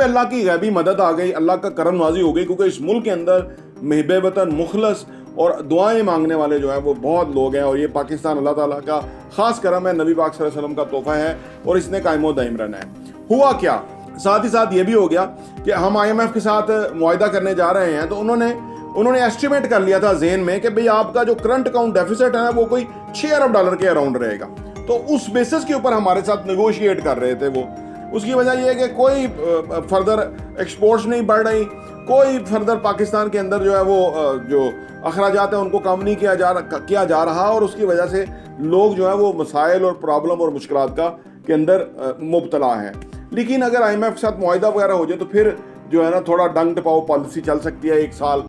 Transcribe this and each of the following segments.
पे अल्लाह की गैबी मदद आ गई, अल्लाह का करम नवाजी हो गई, क्योंकि इस मुल्क के अंदर महबे वतन मुखलस और दुआएं मांगने वाले जो हैं वो बहुत लोग हैं। और ये पाकिस्तान अल्लाह ताला का ख़ास करम है, नबी पाक सल्लल्लाहु अलैहि वसल्लम का तोहफ़ा है और इसने कायमो दाइम रहना है। हुआ क्या, साथ ही साथ ये भी हो गया कि हम IMF के साथ मुआहिदा करने जा रहे हैं, तो उन्होंने एस्टिमेट कर लिया था ज़हन में कि भाई आपका जो करंट अकाउंट डेफिसिट है ना वो कोई $6 अरब के अराउंड रहेगा। तो उस बेसिस के ऊपर हमारे साथ नेगोशिएट कर रहे थे वो। उसकी वजह यह है कि कोई फर्दर एक्सपोर्ट्स नहीं बढ़ रही, कोई फर्दर पाकिस्तान के अंदर जो है वो जो अखराजात हैं उनको कम नहीं किया जा रहा, और उसकी वजह से लोग जो है वो मसाइल और प्रॉब्लम और मुश्किलात के अंदर मुब्तला हैं। लेकिन अगर IMF के साथ मुआहिदा वगैरह हो जाए तो फिर जो है ना थोड़ा डंग टपाओ पॉलिसी चल सकती है 1 साल।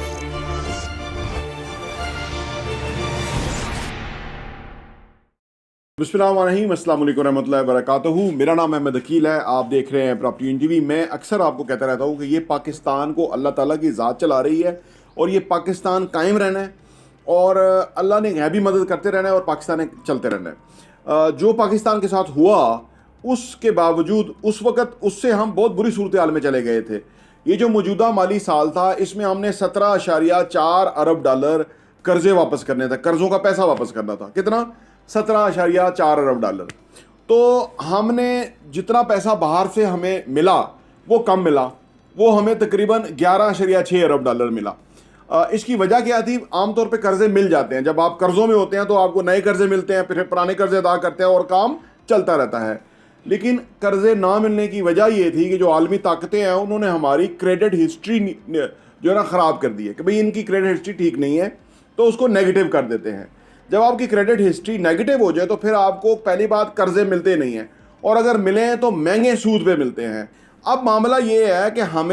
बिस्मिल्लाहिर्रहमानिर्रहीम, अस्सलाम वालेकुम रहमतुल्लाहि व बरकातहू। मेरा नाम अहमद अकील है, आप देख रहे हैं प्रॉपर्टी टीवी। मैं अक्सर आपको कहता रहता हूँ कि ये पाकिस्तान को अल्लाह ताला की ज़ात चला रही है और ये पाकिस्तान कायम रहना है और अल्लाह ने गैबी मदद करते रहना है और पाकिस्तान ने चलते रहना है। जो पाकिस्तान के साथ हुआ उसके बावजूद उस वक़्त उससे हम बहुत बुरी सूरत हाल में चले गए थे। ये जो मौजूदा माली साल था इसमें हमने $17.4 अरब कर्जे वापस करने थे, कर्ज़ों का पैसा वापस करना था। कितना? $17.4 अरब। तो हमने जितना पैसा बाहर से हमें मिला वो कम मिला, वो हमें तकरीबन $11.6 अरब मिला। इसकी वजह क्या थी? आमतौर पे कर्जे मिल जाते हैं, जब आप कर्जों में होते हैं तो आपको नए कर्जे मिलते हैं, फिर पुराने कर्जे अदा करते हैं और काम चलता रहता है। लेकिन कर्जे ना मिलने की वजह ये थी कि जो आलमी ताकतें हैं उन्होंने हमारी क्रेडिट हिस्ट्री जो है ना ख़राब कर दी है कि भाई इनकी क्रेडिट हिस्ट्री ठीक नहीं है, तो उसको नेगेटिव कर देते हैं। जब आपकी क्रेडिट हिस्ट्री नेगेटिव हो जाए तो फिर आपको पहली बात कर्जे मिलते नहीं हैं, और अगर मिले हैं तो महंगे सूद पे मिलते हैं। अब मामला ये है कि हम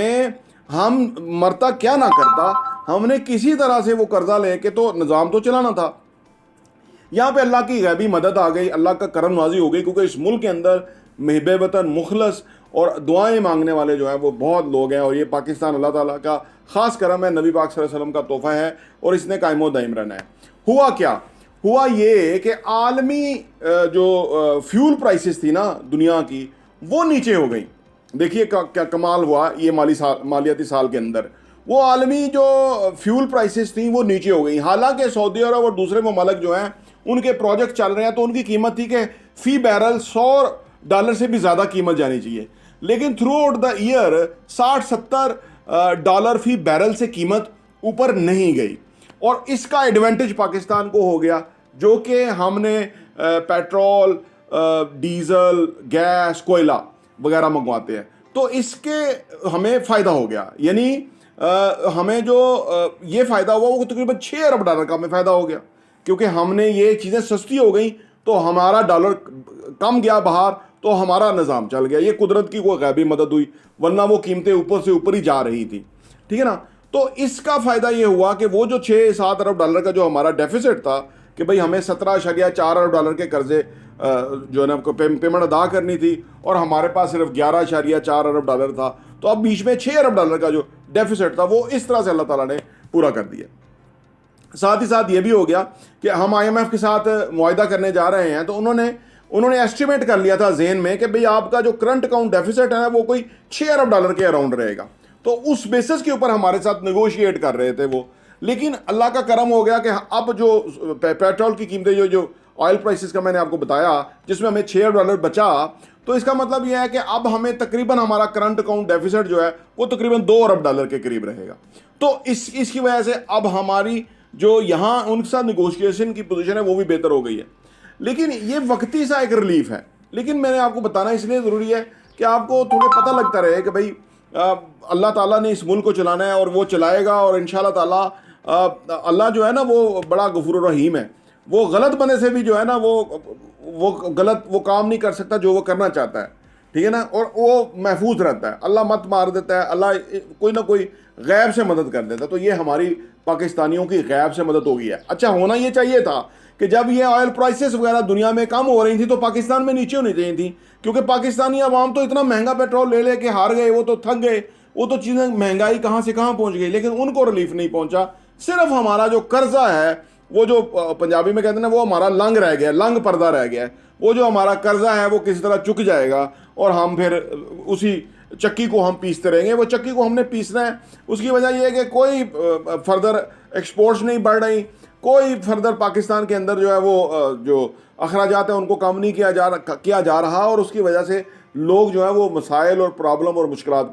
मरता क्या ना करता, हमने किसी तरह से वो कर्जा लेके तो निज़ाम तो चलाना था। यहाँ पे अल्लाह की गैबी मदद आ गई, अल्लाह का करम नवाजी हो गई, क्योंकि इस मुल्क के अंदर महबे वतन मुखलस और दुआएं मांगने वाले जो हैं वो बहुत लोग हैं। और ये पाकिस्तान अल्लाह ताला का ख़ास करम है, नबी पाक सल्लल्लाहु अलैहि वसल्लम का तोहफ़ा है और इसने कायमो दाइम रहना है। हुआ क्या? हुआ ये कि आलमी जो फ्यूल प्राइसेस थी ना दुनिया की, वो नीचे हो गई। देखिए क्या कमाल हुआ ये मालियाती साल के अंदर, वो आलमी जो फ्यूल प्राइसेस थी वो नीचे हो गई। हालांकि सऊदी अरब और दूसरे ममालिक जो हैं उनके प्रोजेक्ट चल रहे हैं, तो उनकी कीमत थी कि फ़ी बैरल $100 से भी ज़्यादा कीमत जानी चाहिए, लेकिन through out the year $60-70 fee barrel से कीमत ऊपर नहीं गई। और इसका एडवांटेज पाकिस्तान को हो गया, जो कि हमने पेट्रोल, डीज़ल, गैस, कोयला वगैरह मंगवाते हैं, तो इसके हमें फ़ायदा हो गया। यानी हमें जो ये फ़ायदा हुआ वो तकरीबन $6 अरब का हमें फ़ायदा हो गया, क्योंकि हमने ये चीज़ें सस्ती हो गई तो हमारा डॉलर कम गया बाहर, तो हमारा निज़ाम चल गया। ये कुदरत की कोई गैबी मदद हुई, वरना वो कीमतें ऊपर से ऊपर ही जा रही थी। ठीक है ना? तो इसका फ़ायदा ये हुआ कि वो जो $6-7 अरब का जो हमारा डेफिसिट था कि भाई हमें $17.4 अरब के कर्जे जो है ना पेमेंट अदा करनी थी और हमारे पास सिर्फ $11.4 अरब था, तो अब बीच में $6 अरब का जो डेफिसिट था वो इस तरह से अल्लाह ताला ने पूरा कर दिया। साथ ही साथ ये भी हो गया कि हम IMF के साथ मुआहिदा करने जा रहे हैं, तो उन्होंने एस्टिमेट कर लिया था ज़हन में कि भाई आपका जो करंट अकाउंट डेफिसिट है ना वो कोई $6 अरब के अराउंड रहेगा। तो उस बेसिस के ऊपर हमारे साथ नेगोशिएट कर रहे थे वो। लेकिन अल्लाह का करम हो गया कि अब जो पेट्रोल की कीमतें जो ऑयल प्राइसेस का मैंने आपको बताया, जिसमें हमें $6 अरब बचा, तो इसका मतलब यह है कि अब हमें तकरीबन हमारा करंट अकाउंट डेफिसिट जो है वो तकरीबन $2 अरब के करीब रहेगा। तो इसकी वजह से अब हमारी जो यहाँ उनके साथ नेगोशिएशन की पोजीशन है वो भी बेहतर हो गई है। लेकिन ये वक्ती सा एक रिलीफ है, लेकिन मैंने आपको बताना इसलिए ज़रूरी है कि आपको थोड़ा पता लगता रहे कि भाई अल्लाह ताला ने इस मुल्क को चलाना है और वो चलाएगा, और इंशाल्लाह ताला अल्लाह जो है ना वो बड़ा गफूर रहीम है। वो गलत बंदे से भी जो है ना वो काम नहीं कर सकता जो वो करना चाहता है। ठीक है ना? और वो महफूज रहता है, अल्लाह मत मार देता है, अल्लाह कोई ना कोई गैब से मदद कर देता है। तो ये हमारी पाकिस्तानियों की गैब से मदद हो गई है। अच्छा, होना ये चाहिए था कि जब ये ऑयल प्राइसेस वगैरह दुनिया में कम हो रही थी तो पाकिस्तान में नीचे होनी चाहिए थी, क्योंकि पाकिस्तानी अवाम तो इतना महंगा पेट्रोल ले के हार गए, वो तो थक गए, वो तो चीज़ें महंगाई कहाँ से कहाँ पहुँच गई, लेकिन उनको रिलीफ नहीं पहुँचा। सिर्फ हमारा जो कर्जा है, वो जो पंजाबी में कहते हैं ना, वो हमारा लंग रह गया, लंग पर्दा रह गया है। वो जो हमारा कर्जा है वो किसी तरह चुक जाएगा और हम फिर उसी चक्की को हम पीसते रहेंगे, वो चक्की को हमने पीसना है। उसकी वजह यह है कि कोई फर्दर एक्सपोर्ट्स नहीं बढ़ रही, कोई फर्दर पाकिस्तान के अंदर जो है वो जो अखराजात हैं उनको कम नहीं किया जा रहा, और उसकी वजह से लोग जो है वो मसाइल और प्रॉब्लम और मुश्किलात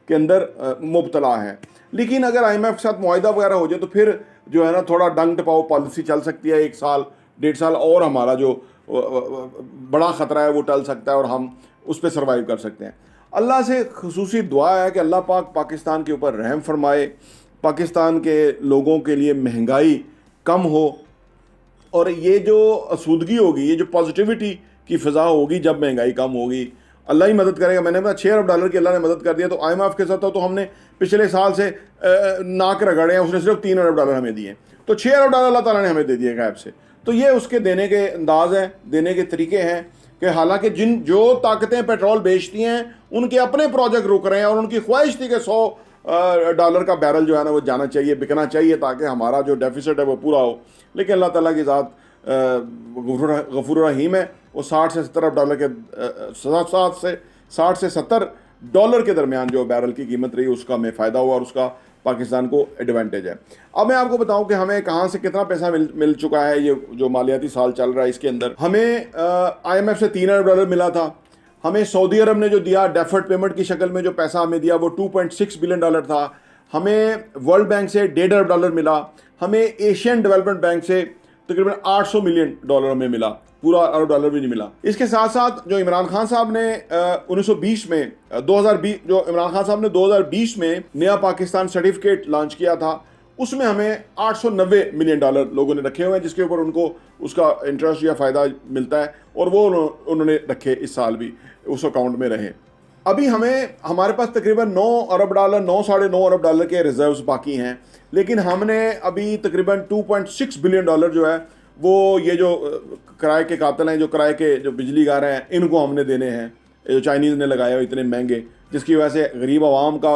के अंदर मुब्तला है। लेकिन अगर IMF के साथ मुआहिदा वगैरह हो जाए तो फिर जो है ना थोड़ा डंग टपाओ पॉलिसी चल सकती है, 1 साल 1.5 साल, और हमारा जो बड़ा ख़तरा है वो टल सकता है और हम उस पर सर्वाइव कर सकते हैं। अल्लाह से खुसूसी दुआ है कि अल्लाह पाक पाकिस्तान के ऊपर रहम फरमाए, पाकिस्तान के लोगों के लिए महंगाई कम हो, और ये जो आसूदगी होगी, ये जो पॉजिटिविटी की फ़िज़ा होगी जब महंगाई कम होगी, अल्लाह ही मदद करेगा। मैंने कहा $6 अरब की अल्लाह ने मदद कर दिया, तो IMF के साथ तो हमने पिछले साल से नाक रगड़े हैं, उसने सिर्फ $3 अरब हमें दिए, तो $6 अरब अल्लाह ताला ने हमें दे दिए गायब से। तो ये उसके देने के अंदाज हैं, देने के तरीके हैं कि हालांकि जो ताकतें पेट्रोल बेचती हैं उनके अपने प्रोजेक्ट रुक रहे हैं, और उनकी ख्वाहिश थी कि $100 का बैरल जो है ना वो जाना चाहिए, बिकना चाहिए, ताकि हमारा जो डेफिसिट है वो पूरा हो। लेकिन अल्लाह ताला की ज़ात गफूर रहीम है, वो $60 से $70 अरब के $60 से $70 के दरमियान जो बैरल की कीमत रही उसका हमें फ़ायदा हुआ, और उसका पाकिस्तान को एडवांटेज है। अब मैं आपको बताऊं कि हमें कहां से कितना पैसा मिल चुका है। ये जो मालियाती साल चल रहा है इसके अंदर हमें IMF से $3 अरब मिला था, हमें सऊदी अरब ने जो दिया डैफर्ड पेमेंट की शक्ल में जो पैसा हमें दिया वो $2.6 बिलियन था, हमें वर्ल्ड बैंक से $1.5 अरब मिला, हमें एशियन डेवलपमेंट बैंक से तकरीबन $800 मिलियन हमें मिला, पूरा $1 भी नहीं मिला। इसके साथ साथ जो इमरान खान साहब ने 1920 में 2020 जो इमरान खान साहब ने 2020 में नया पाकिस्तान सर्टिफिकेट लॉन्च किया था, उसमें हमें $890 मिलियन लोगों ने रखे हुए हैं, जिसके ऊपर उनको उसका इंटरेस्ट या फ़ायदा मिलता है, और वो उन्होंने रखे, इस साल भी उस अकाउंट में रहे। अभी हमारे पास तकरीबन $9 अरब 9 साढ़े 9 अरब के रिजर्व्स बाकी हैं, लेकिन हमने अभी तकरीबन $2.6 बिलियन जो है वो ये जो किराए के कातिल हैं, जो किराए के जो बिजली घर हैं, इनको हमने देने हैं, जो चाइनीज़ ने लगाए हुए इतने महंगे, जिसकी वजह से गरीब आवाम का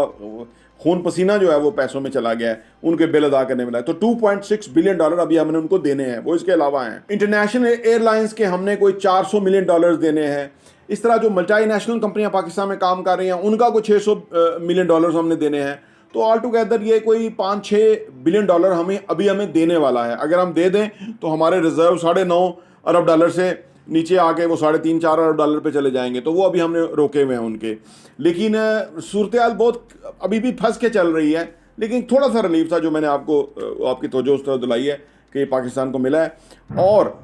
खून पसीना जो है वो पैसों में चला गया है, उनके बिल अदा करने में लगा। तो $2.6 बिलियन अभी हमने उनको देने हैं। वो इसके अलावा हैं इंटरनेशनल एयरलाइंस के हमने कोई $400 मिलियन देने हैं। इस तरह जो मल्टीनेशनल कंपनियां पाकिस्तान में काम कर रही हैं उनका कोई $600 मिलियन हमने देने हैं। तो ऑल टुगेदर ये कोई $5-6 बिलियन हमें देने वाला है। अगर हम दे दें तो हमारे रिजर्व $9.5 अरब से नीचे आके वो $3.5-4 अरब पे चले जाएंगे, तो वो अभी हमने रोके हुए हैं उनके। लेकिन सूरत बहुत अभी भी फंस के चल रही है, लेकिन थोड़ा सा रिलीफ था जो मैंने आपकी तवज्जो उस तरह दिलाई है कि पाकिस्तान को मिला है, और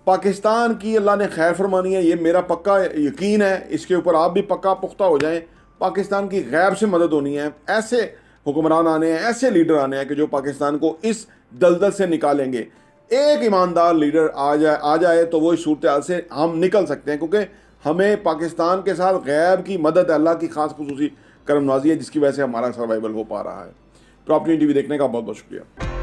पाकिस्तान की अल्लाह ने खैर फरमानी है, ये मेरा पक्का यकीन है, इसके ऊपर आप भी पक्का पुख्ता हो जाएं। पाकिस्तान की गैब से मदद होनी है, ऐसे हुक्मरान आने हैं, ऐसे लीडर आने हैं कि जो पाकिस्तान को इस दलदल से निकालेंगे। एक ईमानदार लीडर आ जाए तो वो इस सूरत हाल से हम निकल सकते हैं, क्योंकि हमें पाकिस्तान के साथ गैब की मदद अल्लाह की खास खुसूसी करम नवाजी है, जिसकी वजह से हमारा सर्वाइवल हो पा रहा है। प्रॉपर्टी TV देखने का बहुत बहुत शुक्रिया।